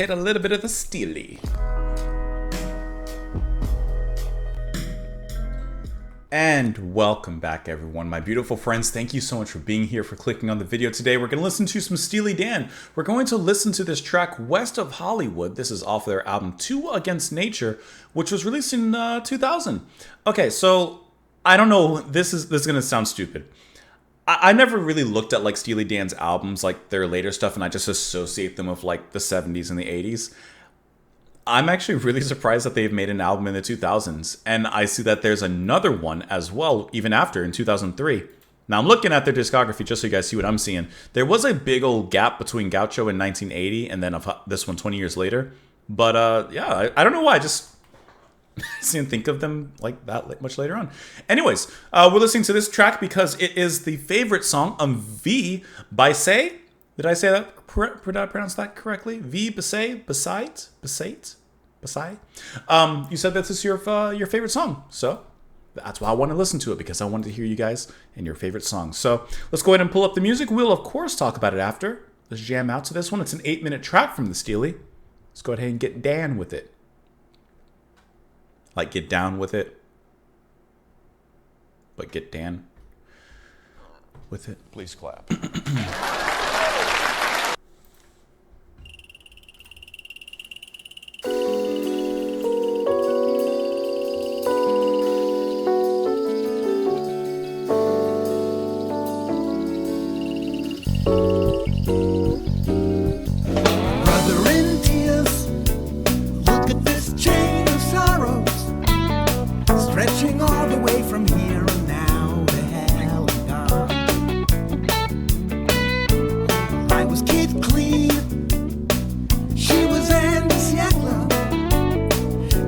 Hit a little bit of the Steely. And welcome back, everyone. My beautiful friends, thank you so much for being here, for clicking on the video today. We're going to listen to some Steely Dan. We're going to listen to this track, West of Hollywood. This is off their album, Two Against Nature, which was released in 2000. Okay, so I don't know. This is going to sound stupid. I never really looked at like Steely Dan's albums, like their later stuff, and I just associate them with like the 70s and the 80s. I'm actually really surprised that they've made an album in the 2000s, and I see that there's another one as well, even after, in 2003. Now, I'm looking at their discography just so you guys see what I'm seeing. There was a big old gap between Gaucho in 1980 and then this one 20 years later. But yeah, I don't know why. I just didn't think of them like that much later on. Anyways, we're listening to this track because it is the favorite song of V by Say. Did I say that? Did I pronounce that correctly? V Basay? Basait? You said that this is your favorite song. So that's why I want to listen to it, because I wanted to hear you guys and your favorite songs. So let's go ahead and pull up the music. We'll, of course, talk about it after. Let's jam out to this one. It's an 8-minute track from the Steely. Let's go ahead and get Dan with it. Like get down with it. But get Dan with it. Please clap.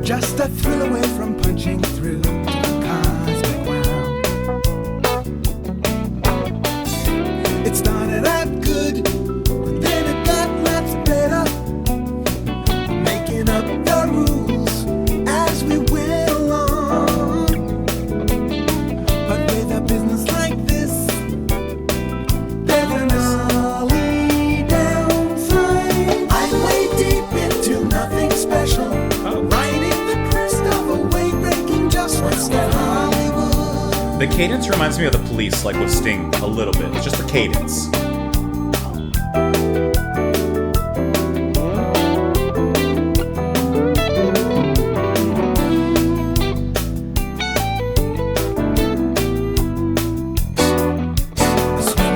Just a thrill away from punching through the cosmic ground. It started out good, but then it got lots better, making up the rules as we went along. But with a business like this, there's an early downside. I'm way deep into nothing special. The cadence reminds me of The Police, like with Sting, a little bit. It's just the cadence.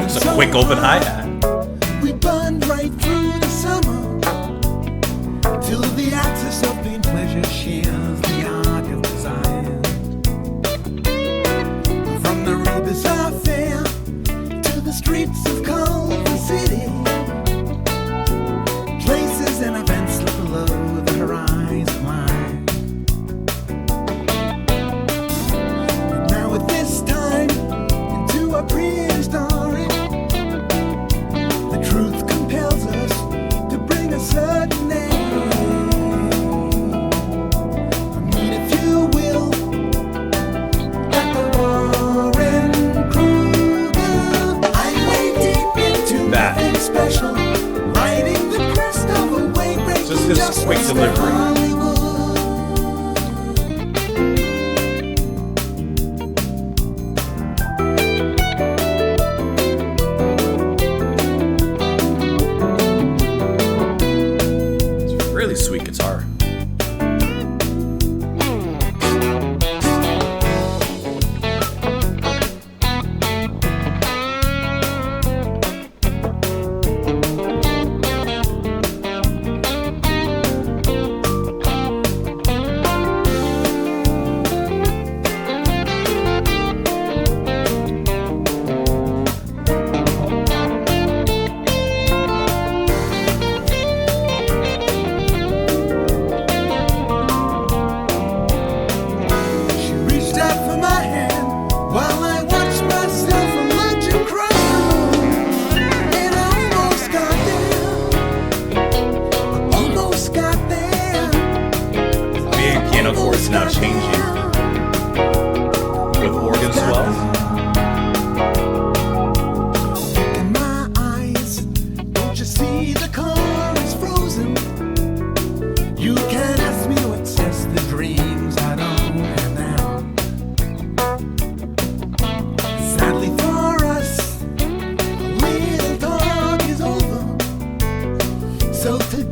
It's a quick open hi-hat. We burned right through the summer till the axis of pain, pleasure shares the arc of desire. From the Rebus Fair to the streets of Culver City, places and events slip below the horizon line. And now at this time, into a prehistoric, the truth compels us to bring a certain end. I mean, if you will, like the Warren Kruger. I'm way deep into That. nothing special, riding the crest of a wave breaking Just his quick west of delivery. Hollywood. It's a really sweet guitar.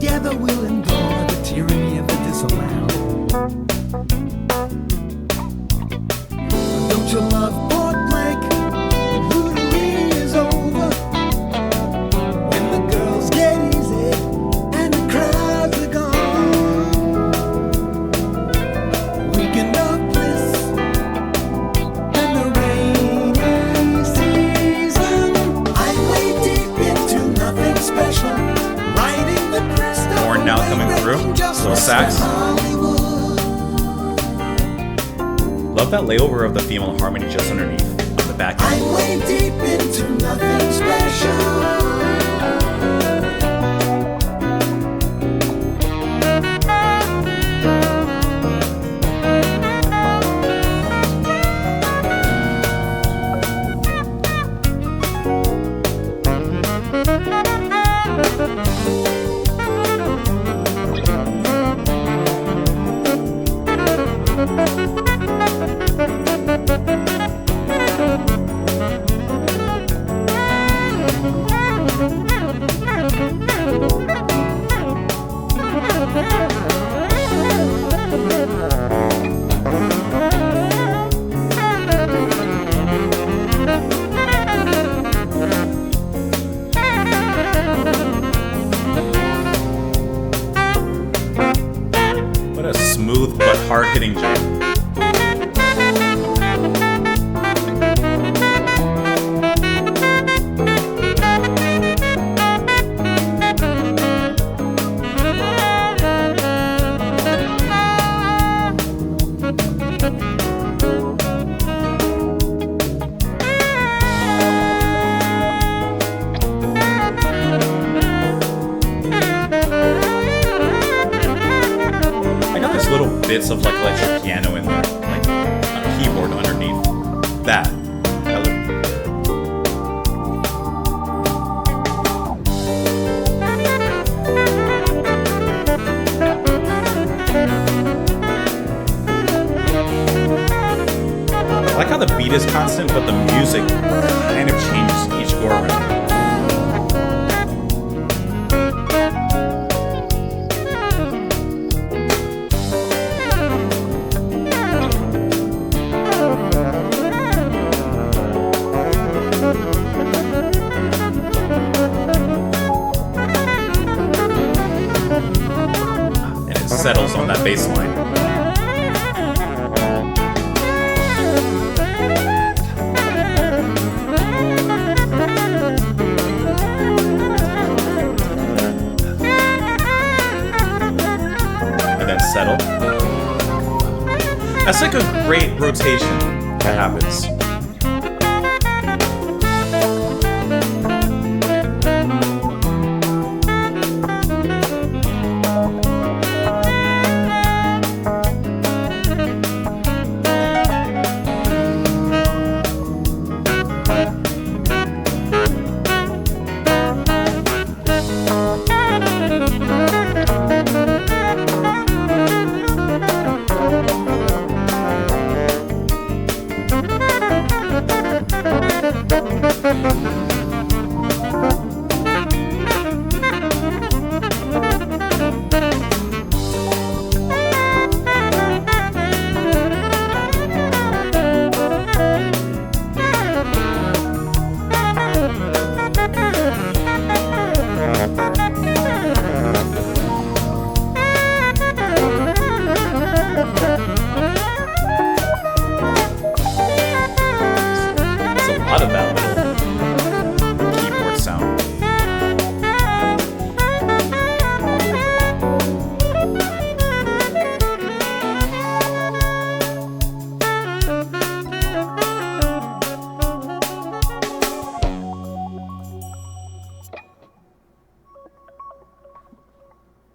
Together we'll endure the tyranny of the disallowed. Don't you love Port Blank? The lootery is over. When the girls get easy and the crowds are gone. Weekend of bliss and the rainy season. I'm way deep into nothing special. Riding the crest of Horn now coming through. Little sax. Love that layover of the female harmony just underneath on the back end. I'm way deep into nothing special. What a smooth but hard-hitting jump. Little bits of like electric piano in there, like a keyboard underneath that. I like how the beat is constant, but the music kind of changes each go around. Settles on that bass line. And then settle. That's like a great rotation that happens.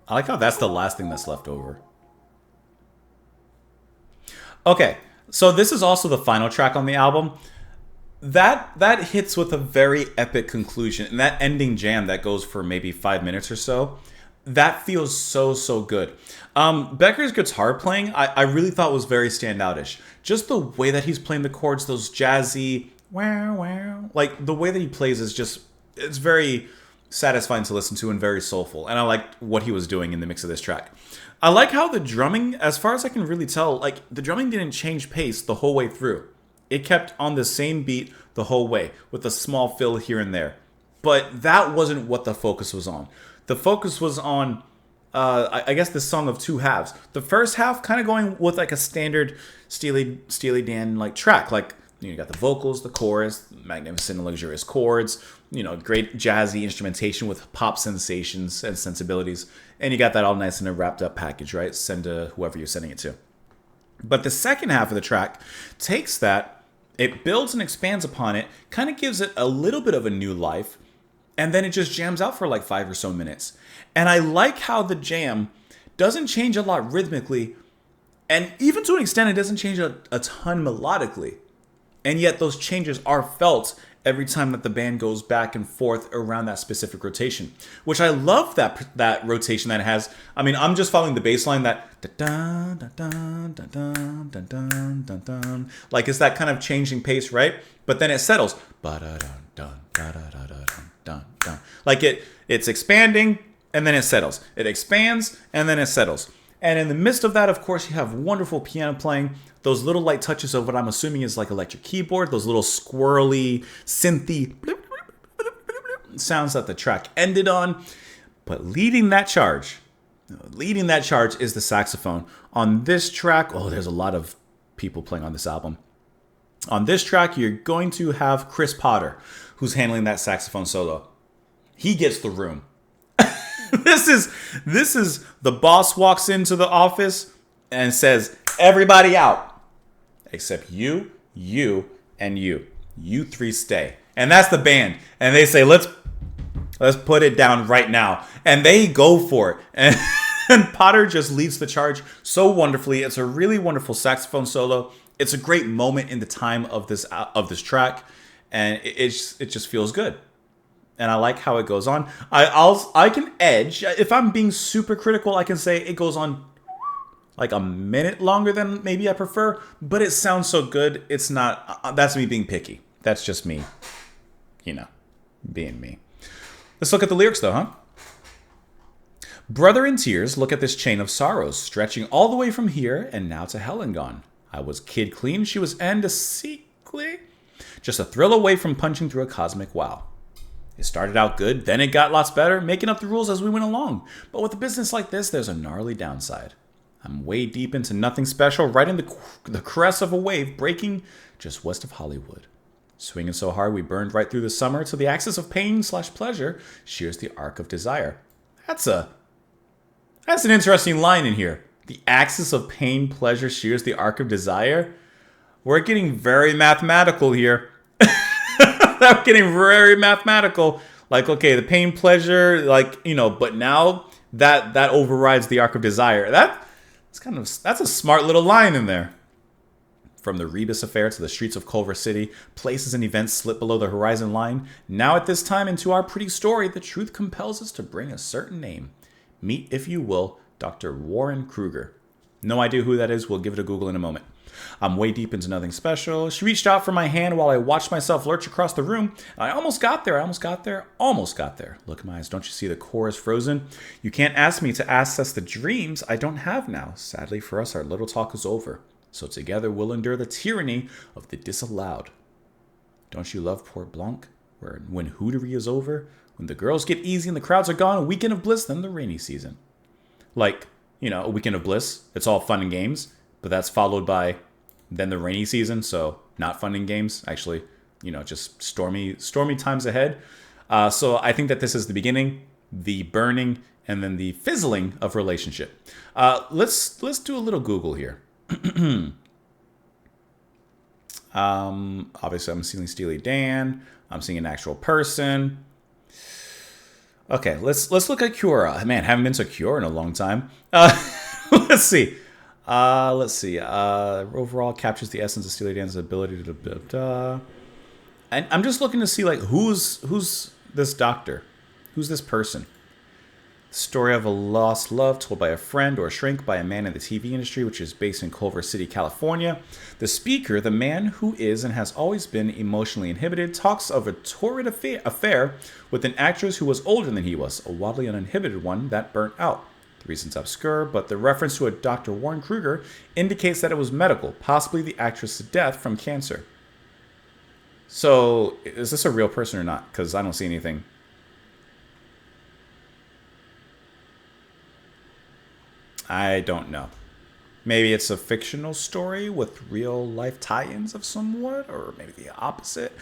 I like how that's the last thing that's left over. Okay, so this is also the final track on the album. That hits with a very epic conclusion, and that ending jam that goes for maybe 5 minutes or so, that feels so good. Becker's guitar playing, I really thought was very standoutish. Just the way that he's playing the chords, those jazzy wow, like the way that he plays is just, it's very satisfying to listen to and very soulful. And I liked what he was doing in the mix of this track. I like how the drumming, as far as I can really tell, like the drumming didn't change pace the whole way through. It kept on the same beat the whole way with a small fill here and there. But that wasn't what the focus was on. The focus was on, I guess, this song of two halves. The first half kind of going with like a standard Steely Dan like track. Like, you got the vocals, the chorus, magnificent and luxurious chords, great jazzy instrumentation with pop sensations and sensibilities. And you got that all nice in a wrapped up package, right? Send to whoever you're sending it to. But the second half of the track takes that, it builds and expands upon it, kind of gives it a little bit of a new life, and then it just jams out for like 5 or so minutes. And I like how the jam doesn't change a lot rhythmically, and even to an extent, it doesn't change a ton melodically. And yet those changes are felt every time that the band goes back and forth around that specific rotation, which I love that rotation that it has. I mean, I'm just following the bass line that like it's that kind of changing pace, right? But then it settles. Like it's expanding and then it settles. It expands and then it settles. And in the midst of that, of course, you have wonderful piano playing. Those little light touches of what I'm assuming is like electric keyboard. Those little squirrely, synthy sounds that the track ended on. But leading that charge is the saxophone. On this track, there's a lot of people playing on this album. On this track, you're going to have Chris Potter, who's handling that saxophone solo. He gets the room. This is the boss walks into the office and says, everybody out. Except you, and you. You three stay. And that's the band. And they say, let's put it down right now. And they go for it. And Potter just leads the charge so wonderfully. It's a really wonderful saxophone solo. It's a great moment in the time of this track. And it just feels good. And I like how it goes on. I can edge. If I'm being super critical, I can say it goes on like a minute longer than maybe I prefer. But it sounds so good. It's not. That's me being picky. That's just me, being me. Let's look at the lyrics though, huh? Brother in tears, look at this chain of sorrows, stretching all the way from here and now to hell and gone. I was kid clean, she was endosically. Just a thrill away from punching through a cosmic wow. It started out good, then it got lots better, making up the rules as we went along. But with a business like this, there's a gnarly downside. I'm way deep into nothing special, right in the crest of a wave, breaking just west of Hollywood. Swinging so hard we burned right through the summer till the axis of pain/pleasure shears the arc of desire. That's an interesting line in here. The axis of pain, pleasure shears the arc of desire. We're getting very mathematical here. We're getting very mathematical. Like, okay, the pain, pleasure, but now that overrides the arc of desire. That's a smart little line in there. From the Rebus affair to the streets of Culver City, places and events slip below the horizon line. Now at this time into our pretty story, the truth compels us to bring a certain name. Meet, if you will, Dr. Warren Kruger. No idea who that is. We'll give it a Google in a moment. I'm way deep into nothing special. She reached out for my hand while I watched myself lurch across the room. I almost got there. Look at my eyes. Don't you see the core is frozen? You can't ask me to access the dreams I don't have now. Sadly for us, our little talk is over. So together we'll endure the tyranny of the disallowed. Don't you love Port Blanc? When hootery is over, when the girls get easy and the crowds are gone, a weekend of bliss, then the rainy season. Like, a weekend of bliss, it's all fun and games, but that's followed by then the rainy season, so not fun and games, actually, just stormy times ahead. So I think that this is the beginning, the burning, and then the fizzling of relationship. Let's do a little Google here. Obviously I'm seeing Steely Dan. I'm seeing an actual person. Okay, let's look at Cure. Man, haven't been to Cure in a long time. Let's see. Overall captures the essence of Steely Dan's ability to. And I'm just looking to see who's this doctor, who's this person. Story of a lost love told by a friend or a shrink by a man in the TV industry, which is based in Culver City, California. The speaker, the man who is and has always been emotionally inhibited, talks of a torrid affair with an actress who was older than he was, a wildly uninhibited one that burnt out. The reason's obscure, but the reference to a Dr. Warren Kruger indicates that it was medical, possibly the actress's death from cancer. So, is this a real person or not? Because I don't see anything. I don't know. Maybe it's a fictional story with real life tie-ins of somewhat, or maybe the opposite.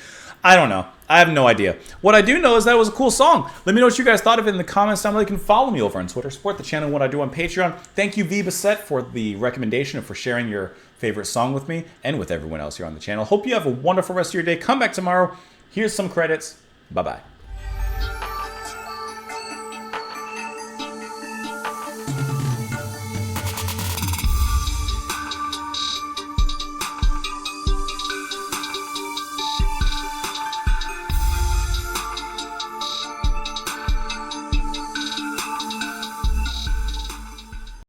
I don't know. I have no idea. What I do know is that it was a cool song. Let me know what you guys thought of it in the comments down below. You can follow me over on Twitter, support the channel and what I do on Patreon. Thank you, V. Bassett, for the recommendation and for sharing your favorite song with me and with everyone else here on the channel. Hope you have a wonderful rest of your day. Come back tomorrow. Here's some credits. Bye-bye.